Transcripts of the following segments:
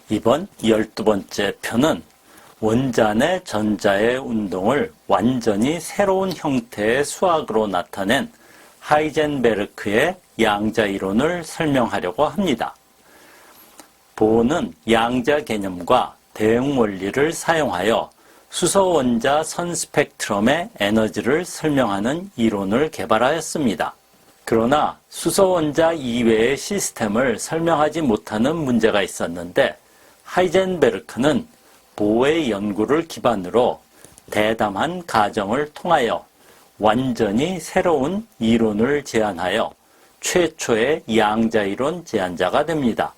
이번 12번째 편은 원자 내 전자의 운동을 완전히 새로운 형태의 수학으로 나타낸 하이젠베르크의 양자 이론을 설명하려고 합니다. 보어는 양자 개념과 대응 원리를 사용하여 수소 원자 선 스펙트럼의 에너지를 설명하는 이론을 개발하였습니다. 그러나 수소 원자 이외의 시스템을 설명하지 못하는 문제가 있었는데 하이젠베르크는 보어의 연구를 기반으로 대담한 가정을 통하여 완전히 새로운 이론을 제안하여 최초의 양자 이론 제안자가 됩니다.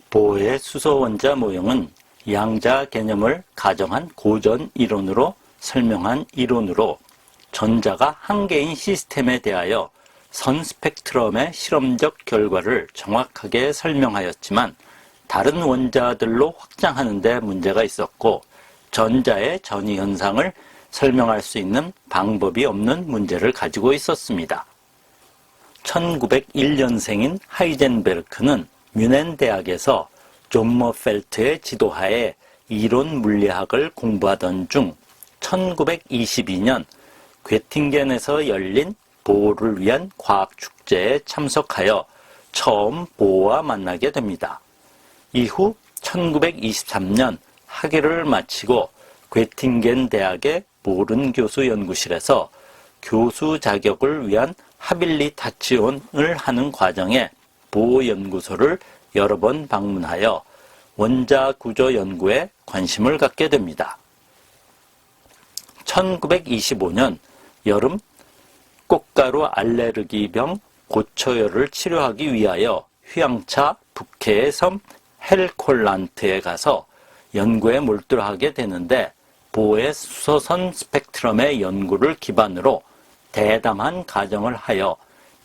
보어의 수소 원자 모형은 양자 개념을 가정한 고전 이론으로 설명한 이론으로 전자가 한 개인 시스템에 대하여 선 스펙트럼의 실험적 결과를 정확하게 설명하였지만 다른 원자들로 확장하는 데 문제가 있었고 전자의 전이 현상을 설명할 수 있는 방법이 없는 문제를 가지고 있었습니다. 1901년생인 하이젠베르크는 뮌헨 대학에서 존 머펠트의 지도하에 이론 물리학을 공부하던 중 1922년 괴팅겐에서 열린 보어를 위한 과학축제에 참석하여 처음 보어와 만나게 됩니다. 이후 1923년 학위를 마치고 괴팅겐 대학의 모른 교수 연구실에서 교수 자격을 위한 하빌리타치온을 하는 과정에 보어 연구소를 여러 번 방문하여 원자 구조 연구에 관심을 갖게 됩니다. 1925년 여름 꽃가루 알레르기병 고초열을 치료하기 위하여 휴양차 북해의 섬 헬콜란트에 가서 연구에 몰두하게 되는데 보어의 수소선 스펙트럼의 연구를 기반으로 대담한 가정을 하여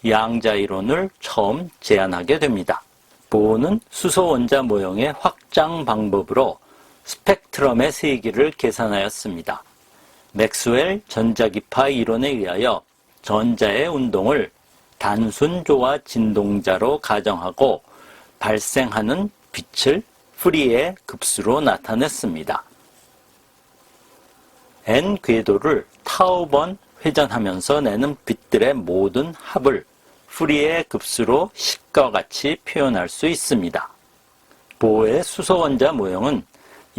양자 이론을 처음 제안하게 됩니다. 보어는 수소 원자 모형의 확장 방법으로 스펙트럼의 세기를 계산하였습니다. 맥스웰 전자기파 이론에 의하여 전자의 운동을 단순 조화 진동자로 가정하고 발생하는 빛을 프리의 급수로 나타냈습니다. n 궤도를 타우번 회전하면서 내는 빛들의 모든 합을 프리의 급수로 식과 같이 표현할 수 있습니다. 보어의 수소 원자 모형은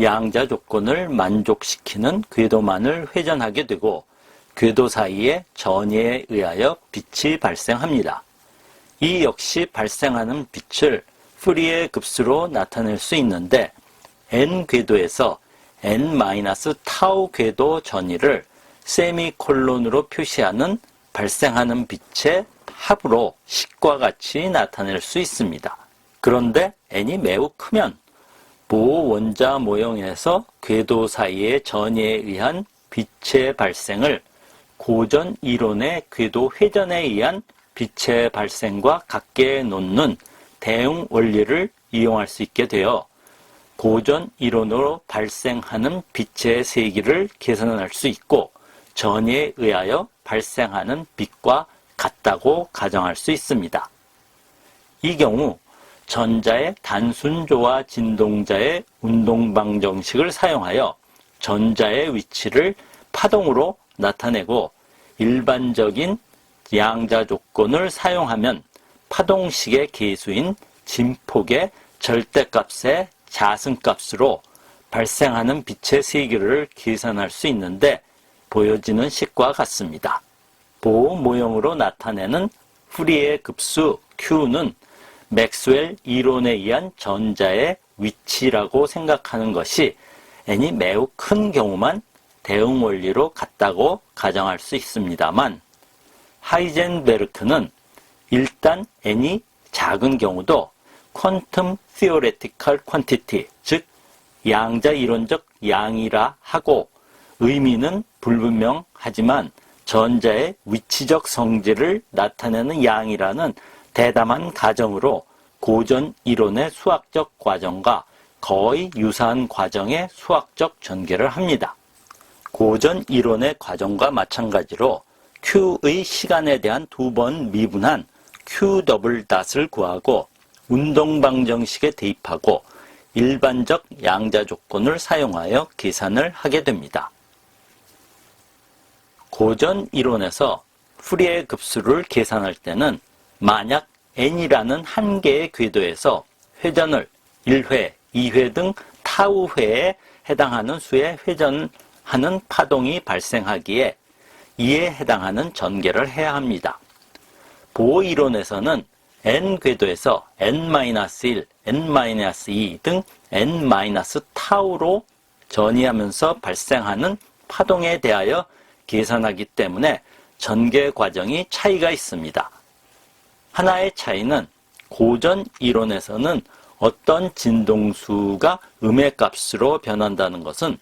양자 조건을 만족시키는 궤도만을 회전하게 되고 궤도 사이의 전위에 의하여 빛이 발생합니다. 이 역시 발생하는 빛을 프리의 급수로 나타낼 수 있는데 n 궤도에서 n-타우 궤도 전위를 세미콜론으로 표시하는 발생하는 빛의 합으로 식과 같이 나타낼 수 있습니다. 그런데 n이 매우 크면 보어 원자 모형에서 궤도 사이의 전위에 의한 빛의 발생을 고전 이론의 궤도 회전에 의한 빛의 발생과 같게 놓는 대응 원리를 이용할 수 있게 되어 고전 이론으로 발생하는 빛의 세기를 계산할 수 있고 전위에 의하여 발생하는 빛과 같다고 가정할 수 있습니다. 이 경우 전자의 단순 조화 진동자의 운동 방정식을 사용하여 전자의 위치를 파동으로 나타내고 일반적인 양자 조건을 사용하면 파동식의 계수인 진폭의 절대값의 자승값으로 발생하는 빛의 세기를 계산할 수 있는데 보여지는 식과 같습니다. 보어 모형으로 나타내는 프리의 급수 Q는 맥스웰 이론에 의한 전자의 위치라고 생각하는 것이 n이 매우 큰 경우만 대응 원리로 같다고 가정할 수 있습니다만 하이젠베르크는 일단 n이 작은 경우도 퀀텀 티오레티컬 퀀티티, 즉 양자 이론적 양이라 하고 의미는 불분명하지만 전자의 위치적 성질을 나타내는 양이라는 대담한 가정으로 고전 이론의 수학적 과정과 거의 유사한 과정의 수학적 전개를 합니다. 고전 이론의 과정과 마찬가지로 Q의 시간에 대한 두 번 미분한 Q 더블 닷을 구하고 운동방정식에 대입하고 일반적 양자 조건을 사용하여 계산을 하게 됩니다. 고전 이론에서 풀이의 급수를 계산할 때는 만약 n이라는 한 개의 궤도에서 회전을 1회, 2회 등 타우회에 해당하는 수의 회전하는 파동이 발생하기에 이에 해당하는 전개를 해야 합니다. 보호 이론에서는 n 궤도에서 n-1, n-2 등 n-타우로 전이하면서 발생하는 파동에 대하여 계산하기 때문에 전개 과정이 차이가 있습니다. 하나의 차이는 고전 이론에서는 어떤 진동수가 음의 값으로 변한다는 것은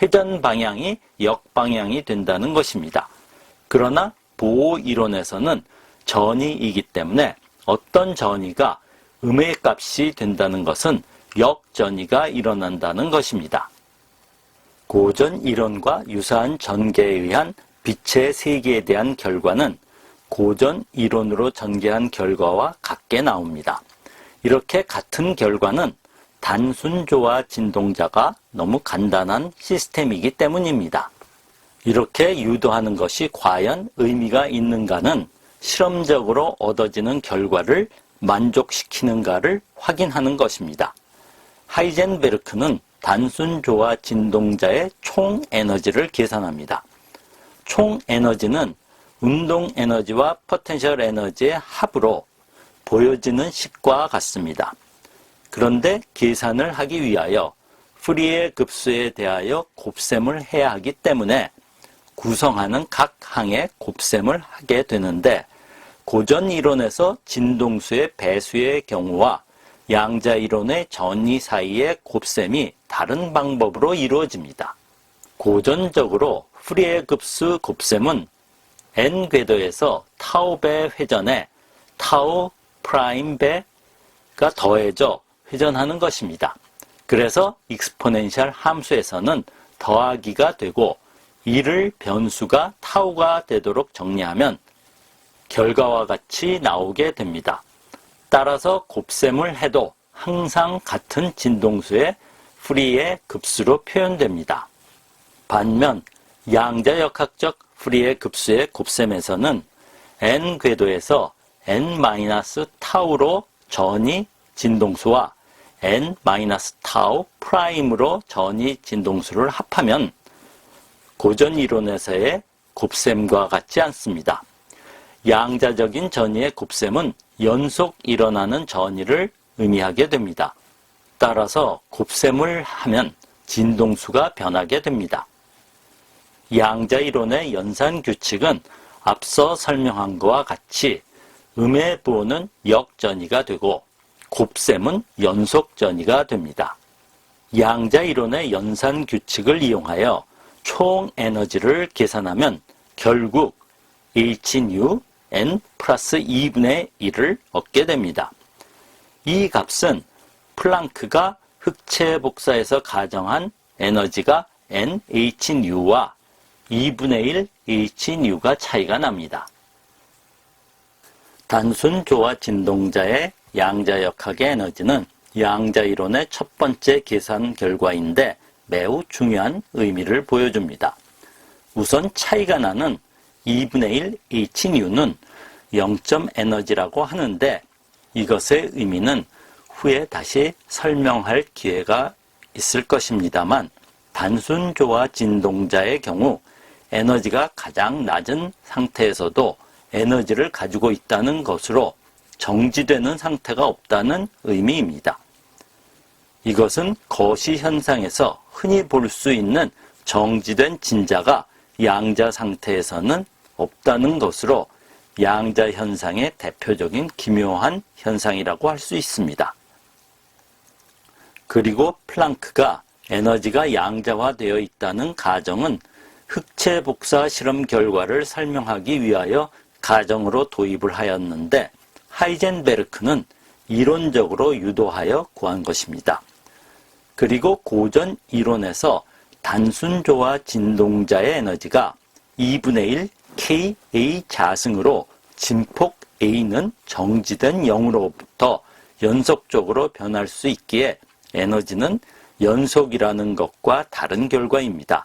회전 방향이 역방향이 된다는 것입니다. 그러나 보호 이론에서는 전이이기 때문에 어떤 전이가 음의 값이 된다는 것은 역전이가 일어난다는 것입니다. 고전 이론과 유사한 전개에 의한 빛의 세계에 대한 결과는 고전 이론으로 전개한 결과와 같게 나옵니다. 이렇게 같은 결과는 단순조화 진동자가 너무 간단한 시스템이기 때문입니다. 이렇게 유도하는 것이 과연 의미가 있는가는 실험적으로 얻어지는 결과를 만족시키는가를 확인하는 것입니다. 하이젠베르크는 단순조화 진동자의 총 에너지를 계산합니다. 총 에너지는 운동 에너지와 포텐셜 에너지의 합으로 보여지는 식과 같습니다. 그런데 계산을 하기 위하여 프리의 급수에 대하여 곱셈을 해야 하기 때문에 구성하는 각 항에 곱셈을 하게 되는데 고전 이론에서 진동수의 배수의 경우와 양자 이론의 전이 사이의 곱셈이 다른 방법으로 이루어집니다. 고전적으로 프리의 급수 곱셈은 n 궤도에서 타우 배 회전에 타우 프라임 배가 더해져 회전하는 것입니다. 그래서 익스포넨셜 함수에서는 더하기가 되고 이를 변수가 타우가 되도록 정리하면 결과와 같이 나오게 됩니다. 따라서 곱셈을 해도 항상 같은 진동수의 프리의 급수로 표현됩니다. 반면 양자역학적 프리의 급수의 곱셈에서는 n 궤도에서 n-타우로 전이 진동수와 n-타우 프라임으로 전이 진동수를 합하면 고전 이론에서의 곱셈과 같지 않습니다. 양자적인 전이의 곱셈은 연속 일어나는 전이를 의미하게 됩니다. 따라서 곱셈을 하면 진동수가 변하게 됩니다. 양자 이론의 연산 규칙은 앞서 설명한 것과 같이 음의 부호는 역전이가 되고 곱셈은 연속전이가 됩니다. 양자 이론의 연산 규칙을 이용하여 총 에너지를 계산하면 결국 hν n 플러스 2분의 1을 얻게 됩니다. 이 값은 플랑크가 흑체 복사에서 가정한 에너지가 nhν와 2분의 1 hν가 차이가 납니다. 단순 조화 진동자의 양자역학의 에너지는 양자 이론의 첫 번째 계산 결과인데 매우 중요한 의미를 보여줍니다. 우선 차이가 나는 2분의 1 hν는 0점 에너지라고 하는데 이것의 의미는 후에 다시 설명할 기회가 있을 것입니다만 단순 조화 진동자의 경우 에너지가 가장 낮은 상태에서도 에너지를 가지고 있다는 것으로 정지되는 상태가 없다는 의미입니다. 이것은 거시 현상에서 흔히 볼 수 있는 정지된 진자가 양자 상태에서는 없다는 것으로 양자 현상의 대표적인 기묘한 현상이라고 할 수 있습니다. 그리고 플랑크가 에너지가 양자화되어 있다는 가정은 흑체 복사 실험 결과를 설명하기 위하여 가정으로 도입을 하였는데 하이젠베르크는 이론적으로 유도하여 구한 것입니다. 그리고 고전 이론에서 단순조화 진동자의 에너지가 2분의 1 KA 자승으로 진폭 A는 정지된 0으로부터 연속적으로 변할 수 있기에 에너지는 연속이라는 것과 다른 결과입니다.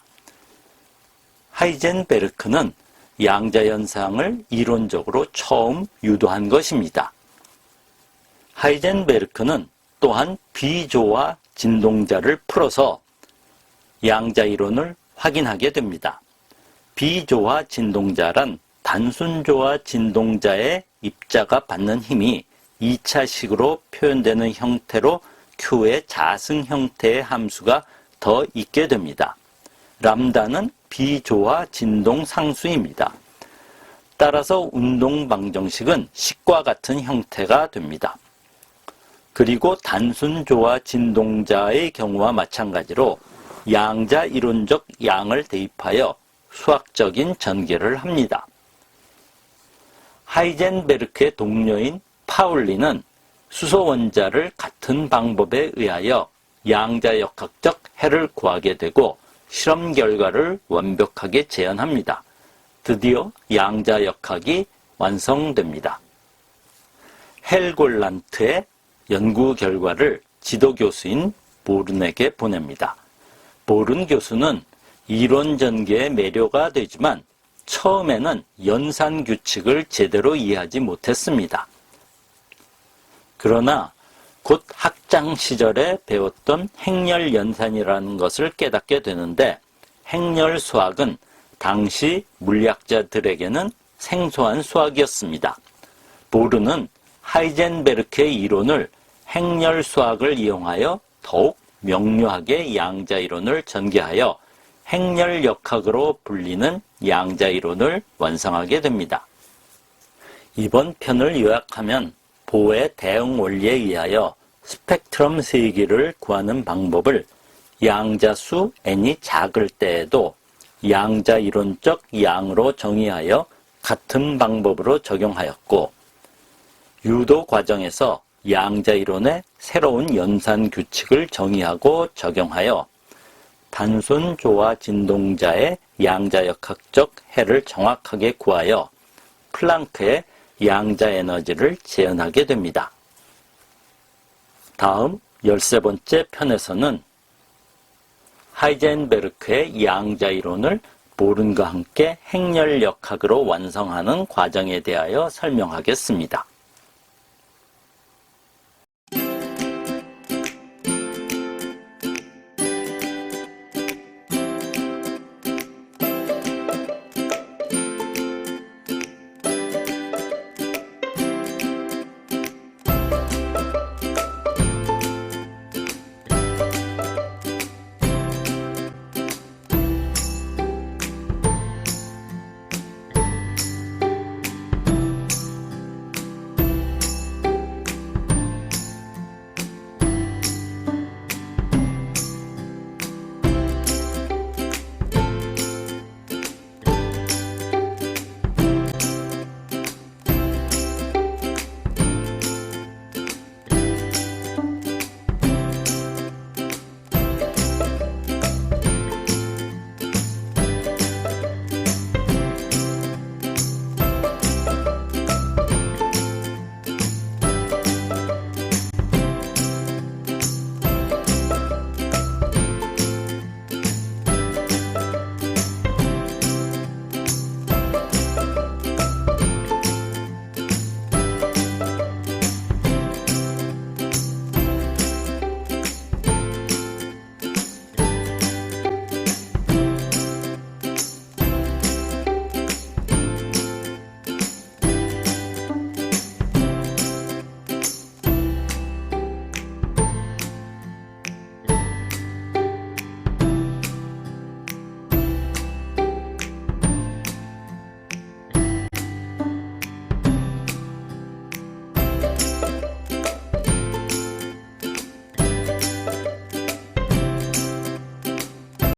하이젠베르크는 양자현상을 이론적으로 처음 유도한 것입니다. 하이젠베르크는 또한 비조화 진동자를 풀어서 양자이론을 확인하게 됩니다. 비조화 진동자란 단순조화 진동자의 입자가 받는 힘이 2차식으로 표현되는 형태로 Q의 자승 형태의 함수가 더 있게 됩니다. 람다는 비조화 진동 상수입니다. 따라서 운동 방정식은 식과 같은 형태가 됩니다. 그리고 단순조화 진동자의 경우와 마찬가지로 양자 이론적 양을 대입하여 수학적인 전개를 합니다. 하이젠베르크의 동료인 파울리는 수소 원자를 같은 방법에 의하여 양자역학적 해를 구하게 되고 실험 결과를 완벽하게 재현합니다. 드디어 양자역학이 완성됩니다. 헬골란트의 연구 결과를 지도교수인 보른에게 보냅니다. 보른 교수는 이론 전개에 매료가 되지만 처음에는 연산 규칙을 제대로 이해하지 못했습니다. 그러나 곧 학창 시절에 배웠던 행렬 연산이라는 것을 깨닫게 되는데 행렬 수학은 당시 물리학자들에게는 생소한 수학이었습니다. 보르는 하이젠베르크의 이론을 행렬 수학을 이용하여 더욱 명료하게 양자이론을 전개하여 행렬역학으로 불리는 양자이론을 완성하게 됩니다. 이번 편을 요약하면 보의 대응 원리에 의하여 스펙트럼 세기를 구하는 방법을 양자수 n이 작을 때에도 양자이론적 양으로 정의하여 같은 방법으로 적용하였고 유도 과정에서 양자이론의 새로운 연산 규칙을 정의하고 적용하여 단순 조화 진동자의 양자역학적 해를 정확하게 구하여 플랑크의 양자 에너지를 재현하게 됩니다. 다음 13번째 편에서는 하이젠베르크의 양자이론을 보른과 함께 행렬역학으로 완성하는 과정에 대하여 설명하겠습니다.